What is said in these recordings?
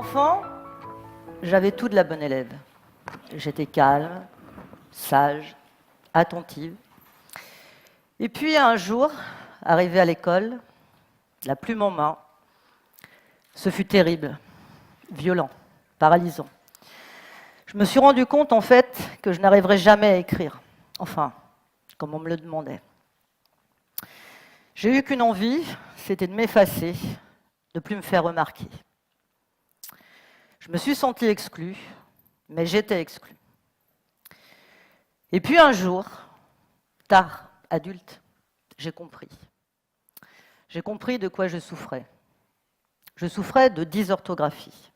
Enfant, j'avais tout de la bonne élève. J'étais calme, sage, attentive. Et puis un jour, arrivée à l'école, la plume en main, ce fut terrible, violent, paralysant. Je me suis rendu compte en fait que je n'arriverais jamais à écrire. Enfin, comme on me le demandait. J'ai eu qu'une envie, c'était de m'effacer, de ne plus me faire remarquer. Je me suis sentie exclue, mais j'étais exclue. Et puis un jour, tard, adulte, j'ai compris. J'ai compris de quoi je souffrais. Je souffrais de dysorthographie.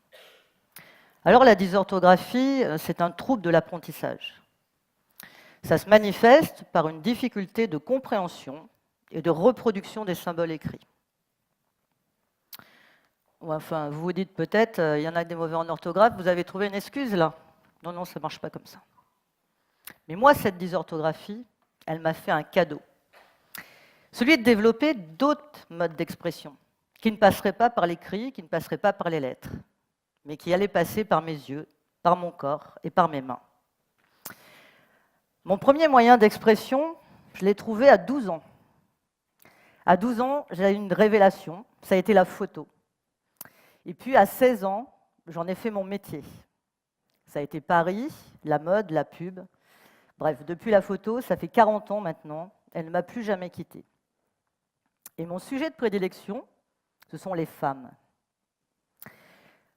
Alors la dysorthographie, c'est un trouble de l'apprentissage. Ça se manifeste par une difficulté de compréhension et de reproduction des symboles écrits. Enfin, vous vous dites peut-être, il y en a des mauvais en orthographe, vous avez trouvé une excuse là? Non, non, ça ne marche pas comme ça. Mais moi, cette dysorthographie, elle m'a fait un cadeau. Celui de développer d'autres modes d'expression, qui ne passeraient pas par l'écrit, qui ne passeraient pas par les lettres, mais qui allaient passer par mes yeux, par mon corps et par mes mains. Mon premier moyen d'expression, je l'ai trouvé à 12 ans. À 12 ans, j'ai eu une révélation, ça a été la photo. Et puis à 16 ans, j'en ai fait mon métier. Ça a été Paris, la mode, la pub. Bref, depuis la photo, ça fait 40 ans maintenant, elle ne m'a plus jamais quittée. Et mon sujet de prédilection, ce sont les femmes.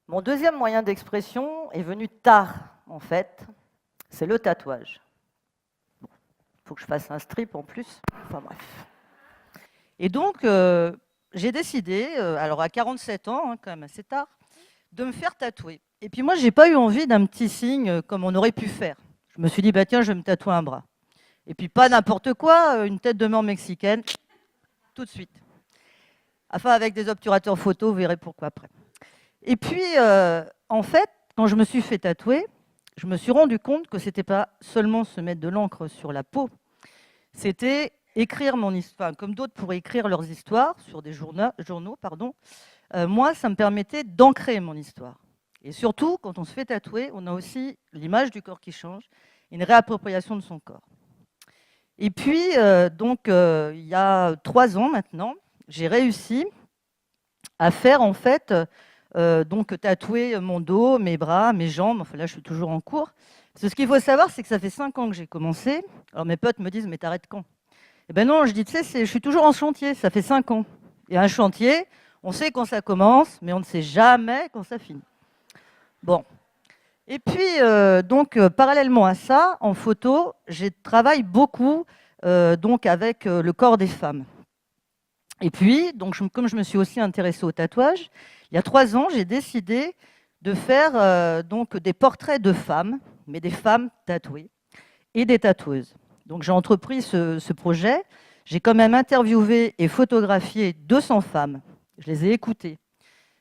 Mon deuxième moyen d'expression est venu tard, en fait, c'est le tatouage. Il faut que je fasse un strip en plus, enfin bref. Et donc, j'ai décidé, alors à 47 ans, quand même assez tard, de me faire tatouer. Et puis moi, je n'ai pas eu envie d'un petit signe comme on aurait pu faire. Je me suis dit, bah tiens, je vais me tatouer un bras. Et puis pas n'importe quoi, une tête de mort mexicaine, tout de suite. Enfin, avec des obturateurs photo, vous verrez pourquoi après. Et puis, en fait, quand je me suis fait tatouer, je me suis rendu compte que ce n'était pas seulement se mettre de l'encre sur la peau, c'était écrire mon histoire, comme d'autres pourraient écrire leurs histoires sur des journaux, moi, ça me permettait d'ancrer mon histoire. Et surtout, quand on se fait tatouer, on a aussi l'image du corps qui change, une réappropriation de son corps. Et puis, il y a 3 ans maintenant, j'ai réussi à faire, en fait, tatouer mon dos, mes bras, mes jambes. Enfin, là, je suis toujours en cours. Parce que ce qu'il faut savoir, c'est que ça fait 5 ans que j'ai commencé. Alors, mes potes me disent, mais t'arrêtes quand? Eh bien non, je dis, tu sais, je suis toujours en chantier, ça fait 5 ans. Et un chantier, on sait quand ça commence, mais on ne sait jamais quand ça finit. Bon. Et puis, parallèlement à ça, en photo, je travaille beaucoup avec le corps des femmes. Et puis, comme je me suis aussi intéressée au tatouage, il y a 3 ans, j'ai décidé de faire des portraits de femmes, mais des femmes tatouées et des tatoueuses. Donc j'ai entrepris ce projet. J'ai quand même interviewé et photographié 200 femmes. Je les ai écoutées.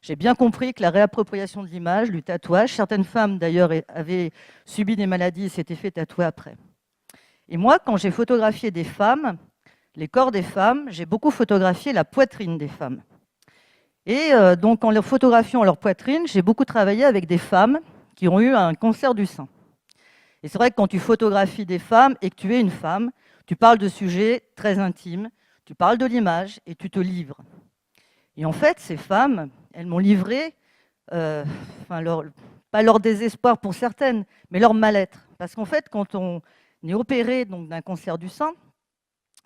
J'ai bien compris que la réappropriation de l'image, du tatouage, certaines femmes d'ailleurs avaient subi des maladies et s'étaient fait tatouer après. Et moi, quand j'ai photographié des femmes, les corps des femmes, j'ai beaucoup photographié la poitrine des femmes. Et en leur photographiant leur poitrine, j'ai beaucoup travaillé avec des femmes qui ont eu un cancer du sein. Et c'est vrai que quand tu photographies des femmes et que tu es une femme, tu parles de sujets très intimes, tu parles de l'image et tu te livres. Et en fait, ces femmes, elles m'ont livré, pas leur désespoir pour certaines, mais leur mal-être. Parce qu'en fait, quand on est opéré d'un cancer du sein,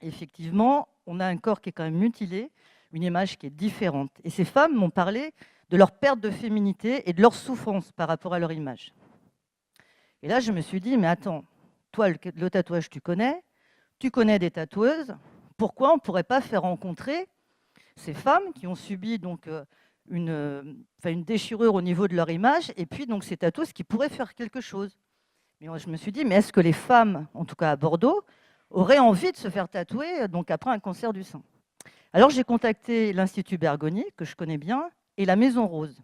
effectivement, on a un corps qui est quand même mutilé, une image qui est différente. Et ces femmes m'ont parlé de leur perte de féminité et de leur souffrance par rapport à leur image. Et là, je me suis dit, mais attends, toi, le tatouage, tu connais des tatoueuses, pourquoi on ne pourrait pas faire rencontrer ces femmes qui ont subi une déchirure au niveau de leur image, et puis ces tatoueuses qui pourraient faire quelque chose. Mais je me suis dit, mais est-ce que les femmes, en tout cas à Bordeaux, auraient envie de se faire tatouer après un cancer du sein? Alors j'ai contacté l'Institut Bergonié, que je connais bien, et la Maison Rose.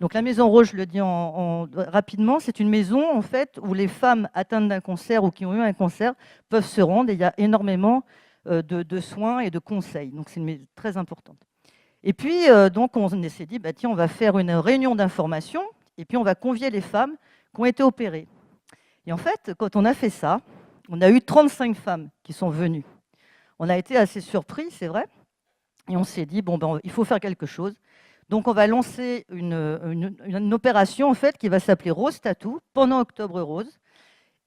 Donc la Maison Rose, je le dis rapidement, c'est une maison en fait où les femmes atteintes d'un cancer ou qui ont eu un cancer peuvent se rendre, et il y a énormément de soins et de conseils. Donc c'est une maison très importante. Et puis, donc, on s'est dit, bah, tiens, on va faire une réunion d'information, et puis on va convier les femmes qui ont été opérées. Et en fait, quand on a fait ça, on a eu 35 femmes qui sont venues. On a été assez surpris, c'est vrai, et on s'est dit, bon, ben, il faut faire quelque chose. Donc, on va lancer une opération, en fait, qui va s'appeler Rose Tattoo, pendant Octobre Rose.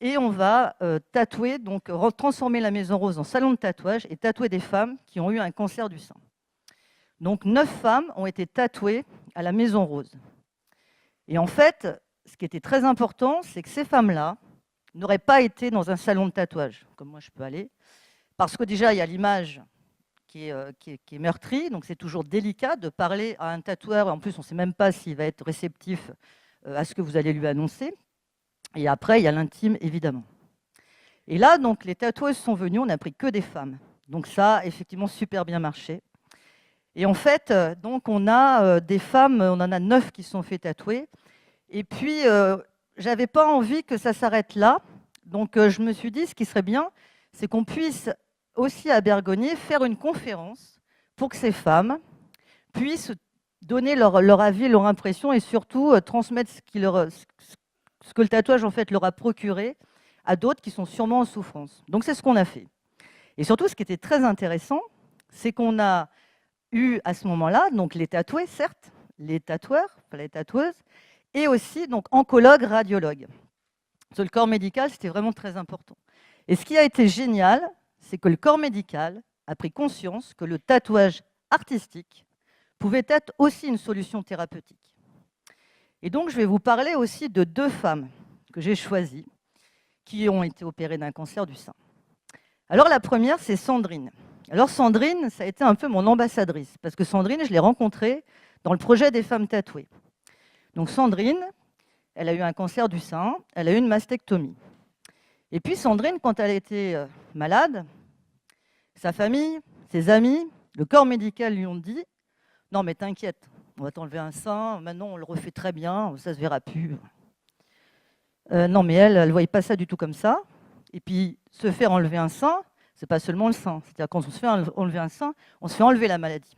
Et on va tatouer, donc transformer la Maison Rose en salon de tatouage et tatouer des femmes qui ont eu un cancer du sein. Donc 9 femmes ont été tatouées à la Maison Rose. Et en fait, ce qui était très important, c'est que ces femmes-là n'auraient pas été dans un salon de tatouage, comme moi je peux aller, parce que déjà, il y a l'image qui est meurtrie, donc c'est toujours délicat de parler à un tatoueur. En plus, on ne sait même pas s'il va être réceptif à ce que vous allez lui annoncer. Et après, il y a l'intime, évidemment. Et là, donc, les tatoueuses sont venues, on n'a pris que des femmes. Donc ça a effectivement super bien marché. Et en fait, donc, on a des femmes, on en a 9 qui se sont fait tatouer. Et puis, j'avais pas envie que ça s'arrête là. Donc, je me suis dit, ce qui serait bien, c'est qu'on puisse aussi à Bergonié faire une conférence pour que ces femmes puissent donner leur avis, leur impression et surtout transmettre ce que le tatouage en fait leur a procuré à d'autres qui sont sûrement en souffrance. Donc c'est ce qu'on a fait. Et surtout, ce qui était très intéressant, c'est qu'on a eu à ce moment-là, donc les tatoués, certes, les tatoueurs, pas les tatoueuses, et aussi donc oncologues, radiologues. Sur le corps médical, c'était vraiment très important. Et ce qui a été génial, c'est que le corps médical a pris conscience que le tatouage artistique pouvait être aussi une solution thérapeutique. Et donc, je vais vous parler aussi de 2 femmes que j'ai choisies, qui ont été opérées d'un cancer du sein. Alors, la première, c'est Sandrine. Alors, Sandrine, ça a été un peu mon ambassadrice, parce que Sandrine, je l'ai rencontrée dans le projet des femmes tatouées. Donc, Sandrine, elle a eu un cancer du sein, elle a eu une mastectomie. Et puis, Sandrine, quand elle a été malade, sa famille, ses amis, le corps médical lui ont dit « Non, mais t'inquiète, on va t'enlever un sein, maintenant on le refait très bien, ça se verra plus. » Non, mais elle ne voyait pas ça du tout comme ça. Et puis, se faire enlever un sein, c'est pas seulement le sein. C'est-à-dire quand on se fait enlever un sein, on se fait enlever la maladie.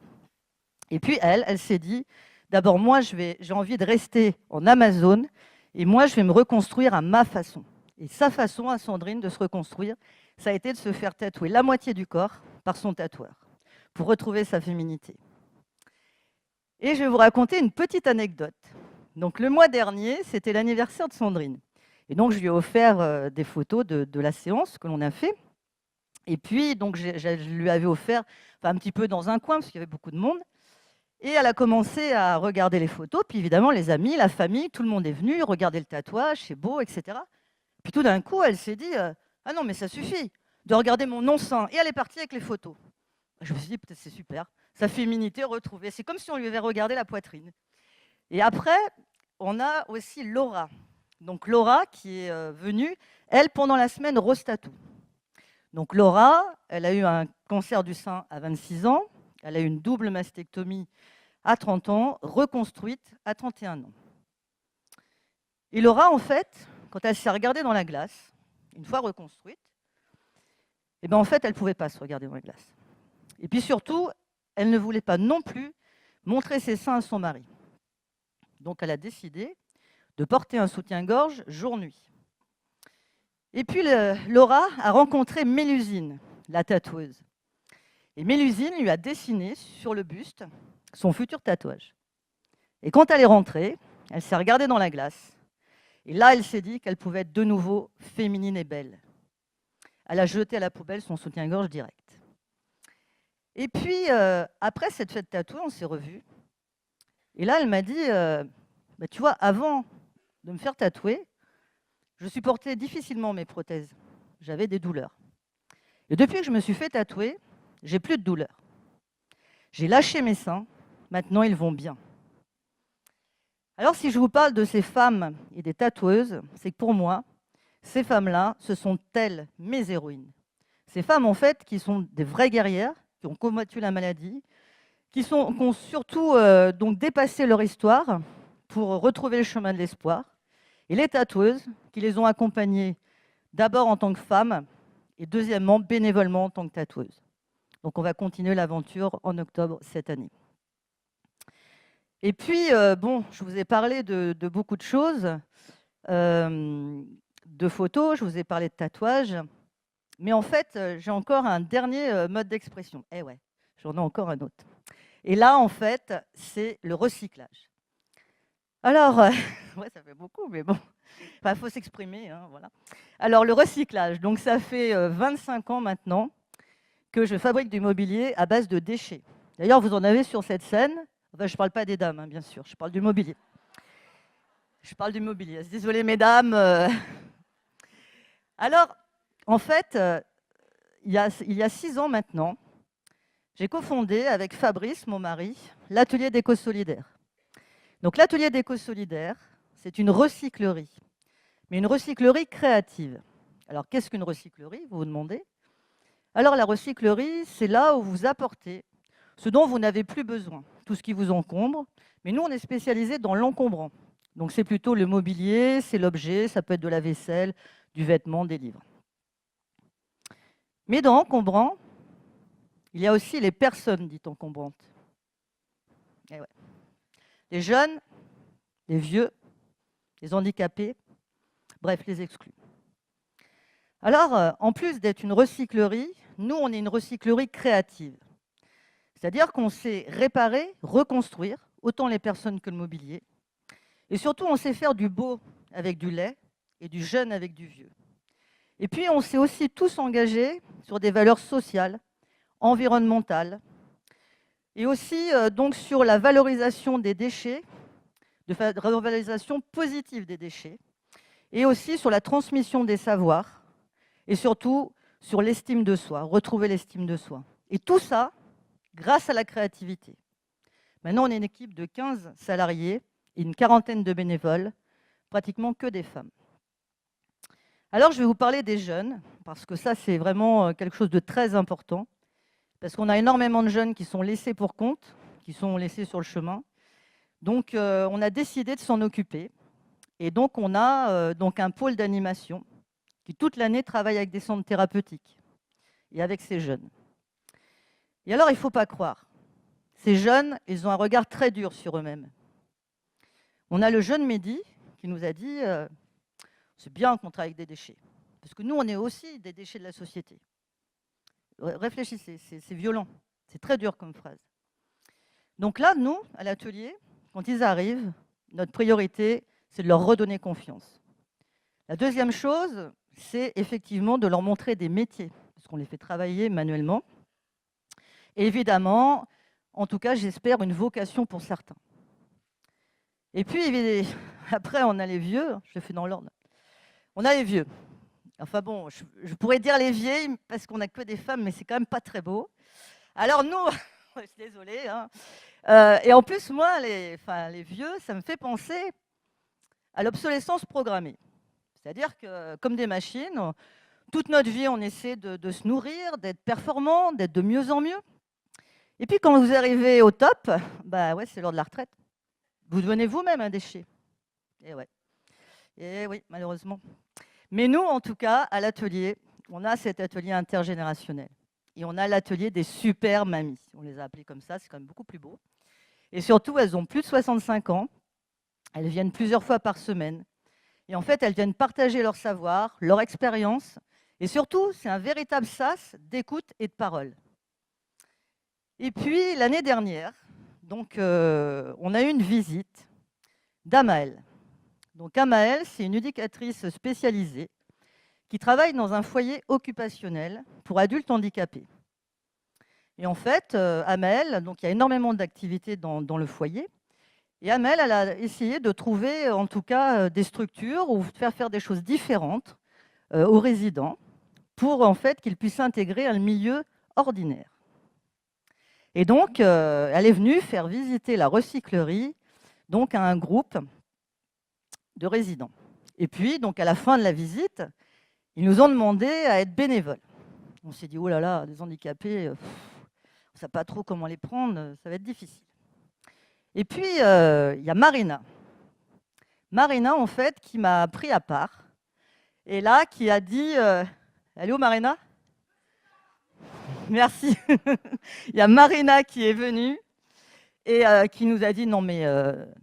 Et puis, elle s'est dit, d'abord, moi, j'ai envie de rester en Amazone, et moi, je vais me reconstruire à ma façon. Et sa façon à Sandrine de se reconstruire, ça a été de se faire tatouer la moitié du corps par son tatoueur, pour retrouver sa féminité. Et je vais vous raconter une petite anecdote. Donc, le mois dernier, c'était l'anniversaire de Sandrine. Et donc, je lui ai offert des photos de la séance que l'on a fait. Et puis, donc, je lui avais offert un petit peu dans un coin, parce qu'il y avait beaucoup de monde. Et elle a commencé à regarder les photos. Puis, évidemment, les amis, la famille, tout le monde est venu regarder le tatouage, c'est beau, etc. Puis, tout d'un coup, elle s'est dit ah non, mais ça suffit de regarder mon non-sein. Et elle est partie avec les photos. Je me suis dit, peut-être c'est super. Sa féminité retrouvée. C'est comme si on lui avait regardé la poitrine. Et après, on a aussi Laura. Donc Laura qui est venue, elle, pendant la semaine Rose Tattoo. Donc Laura, elle a eu un cancer du sein à 26 ans, elle a eu une double mastectomie à 30 ans, reconstruite à 31 ans. Et Laura, en fait, quand elle s'est regardée dans la glace, une fois reconstruite, eh ben, en fait, elle ne pouvait pas se regarder dans la glace. Et puis surtout, elle ne voulait pas non plus montrer ses seins à son mari. Donc elle a décidé de porter un soutien-gorge jour-nuit. Et puis Laura a rencontré Mélusine, la tatoueuse. Et Mélusine lui a dessiné sur le buste son futur tatouage. Et quand elle est rentrée, elle s'est regardée dans la glace. Et là, elle s'est dit qu'elle pouvait être de nouveau féminine et belle. Elle a jeté à la poubelle son soutien-gorge direct. Et puis, après cette fête tatouée, on s'est revus. Et là, elle m'a dit, bah, tu vois, avant de me faire tatouer, je supportais difficilement mes prothèses. J'avais des douleurs. Et depuis que je me suis fait tatouer, j'ai plus de douleurs. J'ai lâché mes seins, maintenant ils vont bien. Alors si je vous parle de ces femmes et des tatoueuses, c'est que pour moi, ces femmes-là, ce sont elles mes héroïnes. Ces femmes, en fait, qui sont des vraies guerrières, qui ont combattu la maladie, qui ont surtout donc dépassé leur histoire pour retrouver le chemin de l'espoir. Et les tatoueuses qui les ont accompagnées d'abord en tant que femmes et deuxièmement bénévolement en tant que tatoueuses. Donc on va continuer l'aventure en octobre cette année. Et puis, bon, je vous ai parlé de beaucoup de choses, de photos, je vous ai parlé de tatouages, mais en fait, j'ai encore un dernier mode d'expression. Eh ouais, j'en ai encore un autre. Et là, en fait, c'est le recyclage. Alors, ouais, ça fait beaucoup, mais bon, il faut s'exprimer, hein, voilà. Alors, le recyclage, donc ça fait 25 ans maintenant que je fabrique du mobilier à base de déchets. D'ailleurs, vous en avez sur cette scène. Enfin, je ne parle pas des dames, hein, bien sûr, je parle du mobilier. Je parle du mobilier. Désolée, mesdames. Alors, en fait, il y a 6 ans maintenant, j'ai cofondé avec Fabrice, mon mari, l'atelier d'éco-solidaire. Donc, l'atelier d'éco-solidaire, c'est une recyclerie, mais une recyclerie créative. Alors, qu'est-ce qu'une recyclerie, vous vous demandez? Alors, la recyclerie, c'est là où vous apportez ce dont vous n'avez plus besoin, tout ce qui vous encombre. Mais nous, on est spécialisé dans l'encombrant. Donc, c'est plutôt le mobilier, c'est l'objet, ça peut être de la vaisselle, du vêtement, des livres. Mais dans encombrant, il y a aussi les personnes dites encombrantes. Eh ouais. Les jeunes, les vieux, les handicapés, bref, les exclus. Alors, en plus d'être une recyclerie, nous, on est une recyclerie créative. C'est-à-dire qu'on sait réparer, reconstruire, autant les personnes que le mobilier. Et surtout, on sait faire du beau avec du laid et du jeune avec du vieux. Et puis, on s'est aussi tous engagés sur des valeurs sociales, environnementales, et aussi donc sur la valorisation des déchets, de valorisation positive des déchets, et aussi sur la transmission des savoirs, et surtout sur l'estime de soi, retrouver l'estime de soi. Et tout ça grâce à la créativité. Maintenant, on est une équipe de 15 salariés et une quarantaine de bénévoles, pratiquement que des femmes. Alors, je vais vous parler des jeunes, parce que ça, c'est vraiment quelque chose de très important, parce qu'on a énormément de jeunes qui sont laissés pour compte, qui sont laissés sur le chemin. Donc, on a décidé de s'en occuper. Et donc, on a donc un pôle d'animation qui, toute l'année, travaille avec des centres thérapeutiques et avec ces jeunes. Et alors, il ne faut pas croire. Ces jeunes, ils ont un regard très dur sur eux-mêmes. On a le jeune Mehdi qui nous a dit c'est bien qu'on travaille avec des déchets, parce que nous, on est aussi des déchets de la société. Réfléchissez, c'est violent, c'est très dur comme phrase. Donc là, nous, à l'atelier, quand ils arrivent, notre priorité, c'est de leur redonner confiance. La deuxième chose, c'est effectivement de leur montrer des métiers, parce qu'on les fait travailler manuellement. Et évidemment, en tout cas, j'espère une vocation pour certains. Et puis, après, on a les vieux, je le fais dans l'ordre. On a les vieux. Enfin bon, je pourrais dire les vieilles, parce qu'on n'a que des femmes, mais c'est quand même pas très beau. Alors nous, je suis désolée, hein. Et en plus, moi, les vieux, ça me fait penser à l'obsolescence programmée. C'est-à-dire que, comme des machines, toute notre vie, on essaie de se nourrir, d'être performant, d'être de mieux en mieux. Et puis, quand vous arrivez au top, bah ouais, c'est l'heure de la retraite. Vous devenez vous-même un déchet. Et ouais. Et oui, malheureusement. Mais nous, en tout cas, à l'atelier, on a cet atelier intergénérationnel. Et on a l'atelier des super mamies. On les a appelées comme ça, c'est quand même beaucoup plus beau. Et surtout, elles ont plus de 65 ans. Elles viennent plusieurs fois par semaine. Et en fait, elles viennent partager leur savoir, leur expérience. Et surtout, c'est un véritable sas d'écoute et de parole. Et puis, l'année dernière, donc, on a eu une visite d'Amaël. Donc, Amaël, c'est une éducatrice spécialisée qui travaille dans un foyer occupationnel pour adultes handicapés. Et en fait, Amaël, donc il y a énormément d'activités dans le foyer. Et Amaël, elle a essayé de trouver, en tout cas, des structures ou faire des choses différentes aux résidents pour en fait qu'ils puissent intégrer un milieu ordinaire. Et donc, elle est venue faire visiter la recyclerie donc à un groupe de résidents. Et puis, donc à la fin de la visite, ils nous ont demandé à être bénévoles. On s'est dit, oh là là, des handicapés, on ne sait pas trop comment les prendre, ça va être difficile. Et puis, il y a Marina. Marina, en fait, qui m'a pris à part. Et là, qui a dit... elle est où, Marina? Merci. Il y a Marina qui est venue et qui nous a dit: «Non mais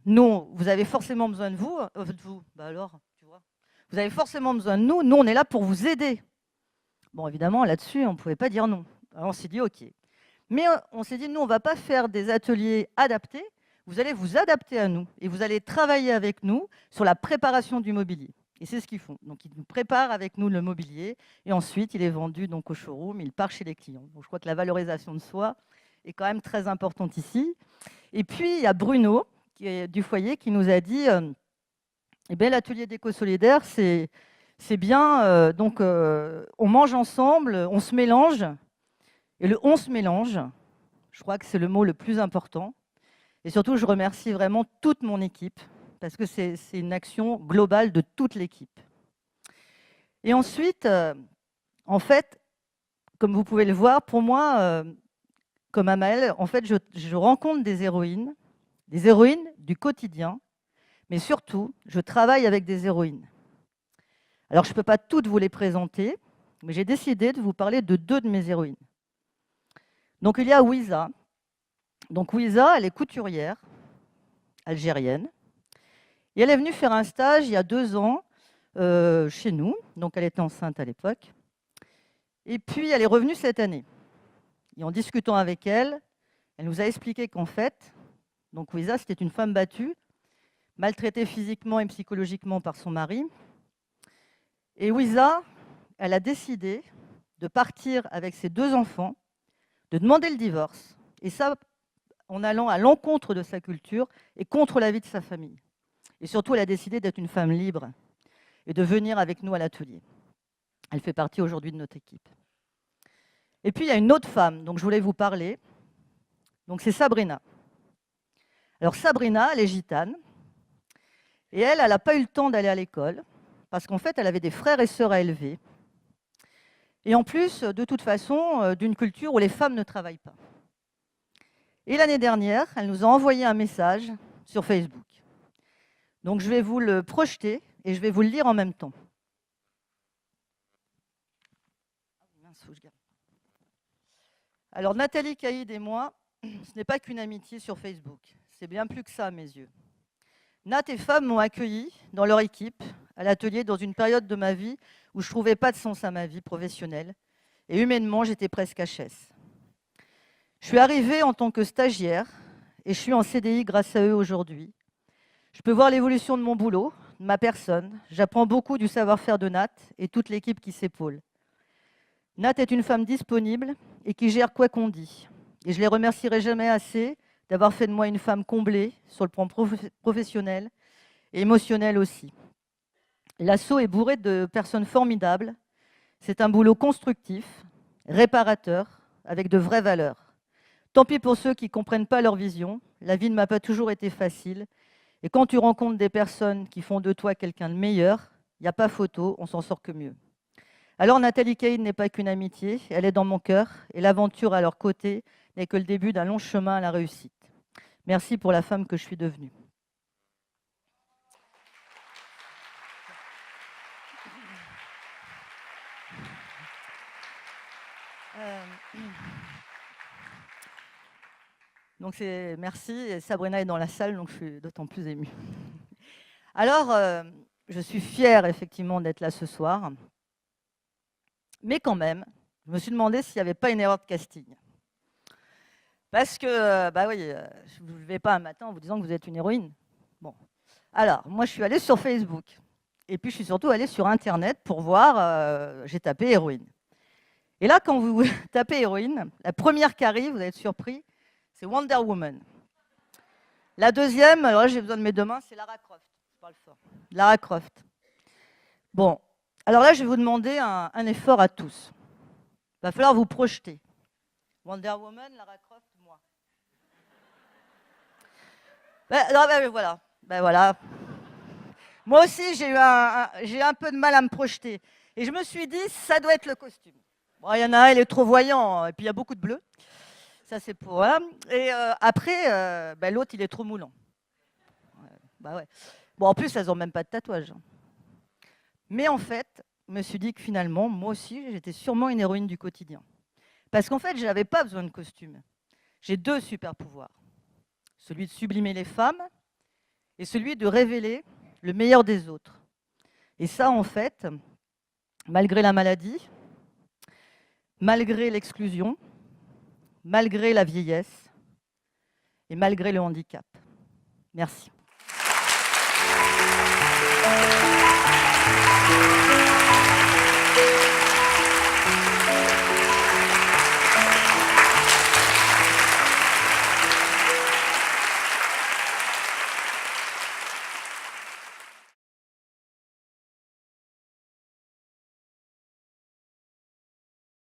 nous, vous avez forcément besoin de vous». Bah alors, tu vois? «Vous avez forcément besoin de nous, nous on est là pour vous aider». Bon évidemment là-dessus, on ne pouvait pas dire non. Alors on s'est dit: «OK». Mais on s'est dit: «Nous, on ne va pas faire des ateliers adaptés, vous allez vous adapter à nous et vous allez travailler avec nous sur la préparation du mobilier». Et c'est ce qu'ils font. Donc ils nous préparent avec nous le mobilier et ensuite il est vendu donc au showroom, il part chez les clients. Donc je crois que la valorisation de soi est quand même très importante ici. Et puis il y a Bruno qui est du foyer qui nous a dit eh bien, l'atelier d'éco-solidaire, c'est bien, on mange ensemble, on se mélange. Et le on se mélange, je crois que c'est le mot le plus important. Et surtout, je remercie vraiment toute mon équipe, parce que c'est une action globale de toute l'équipe. Et ensuite, en fait, comme vous pouvez le voir, pour moi, comme Amael, en fait, je rencontre des héroïnes du quotidien, mais surtout, je travaille avec des héroïnes. Alors, je ne peux pas toutes vous les présenter, mais j'ai décidé de vous parler de 2 de mes héroïnes. Donc, il y a Ouiza. Donc, Ouiza, elle est couturière algérienne. Et elle est venue faire un stage il y a 2 ans chez nous. Donc, elle était enceinte à l'époque. Et puis, elle est revenue cette année. Et en discutant avec elle, elle nous a expliqué qu'en fait, donc Ouiza, c'était une femme battue, maltraitée physiquement et psychologiquement par son mari. Et Ouiza, elle a décidé de partir avec ses 2 enfants, de demander le divorce. Et ça, en allant à l'encontre de sa culture et contre la vie de sa famille. Et surtout, elle a décidé d'être une femme libre et de venir avec nous à l'atelier. Elle fait partie aujourd'hui de notre équipe. Et puis, il y a une autre femme dont je voulais vous parler. Donc, c'est Sabrina. Alors, Sabrina, elle est gitane. Et elle n'a pas eu le temps d'aller à l'école parce qu'en fait, elle avait des frères et sœurs à élever. Et en plus, de toute façon, d'une culture où les femmes ne travaillent pas. Et l'année dernière, elle nous a envoyé un message sur Facebook. Donc, je vais vous le projeter et je vais vous le lire en même temps. Alors, Nathalie Caïd et moi, ce n'est pas qu'une amitié sur Facebook. C'est bien plus que ça à mes yeux. Nat et Fab m'ont accueilli dans leur équipe à l'atelier dans une période de ma vie où je ne trouvais pas de sens à ma vie professionnelle. Et humainement, j'étais presque HS. Je suis arrivée en tant que stagiaire et je suis en CDI grâce à eux aujourd'hui. Je peux voir l'évolution de mon boulot, de ma personne. J'apprends beaucoup du savoir-faire de Nat et toute l'équipe qui s'épaule. Nat est une femme disponible et qui gère quoi qu'on dit. Et je ne les remercierai jamais assez d'avoir fait de moi une femme comblée sur le plan professionnel et émotionnel aussi. L'assaut est bourré de personnes formidables. C'est un boulot constructif, réparateur, avec de vraies valeurs. Tant pis pour ceux qui ne comprennent pas leur vision. La vie ne m'a pas toujours été facile. Et quand tu rencontres des personnes qui font de toi quelqu'un de meilleur, il n'y a pas photo, on s'en sort que mieux. Alors Nathalie Caïd n'est pas qu'une amitié, elle est dans mon cœur et l'aventure à leur côté n'est que le début d'un long chemin à la réussite. Merci pour la femme que je suis devenue. Donc merci, et Sabrina est dans la salle, donc je suis d'autant plus émue. Alors, je suis fière effectivement d'être là ce soir, mais quand même, je me suis demandé s'il n'y avait pas une erreur de casting. Parce que, bah oui, je ne vous levez pas un matin en vous disant que vous êtes une héroïne. Bon, alors, moi je suis allée sur Facebook, et puis je suis surtout allée sur Internet pour voir, j'ai tapé héroïne. Et là, quand vous tapez héroïne, la première qui arrive, vous allez être surpris, c'est Wonder Woman. La deuxième, alors là j'ai besoin de mes 2 mains, c'est Lara Croft. Je parle fort. Lara Croft. Bon, alors là je vais vous demander un effort à tous. Il va falloir vous projeter. Wonder Woman, Lara Croft, moi. Voilà. Ben voilà. Moi aussi j'ai un peu de mal à me projeter. Et je me suis dit, ça doit être le costume. Bon, il y en a un, il est trop voyant, et puis il y a beaucoup de bleu. Ça, c'est pour... Voilà. Et après, l'autre, il est trop moulant. Bah ouais. Bon, en plus, elles n'ont même pas de tatouage. Mais en fait, je me suis dit que finalement, moi aussi, j'étais sûrement une héroïne du quotidien. Parce qu'en fait, je n'avais pas besoin de costume. J'ai 2 super pouvoirs. celui de sublimer les femmes et celui de révéler le meilleur des autres. Et ça, en fait, malgré la maladie, malgré l'exclusion, malgré la vieillesse et malgré le handicap. Merci.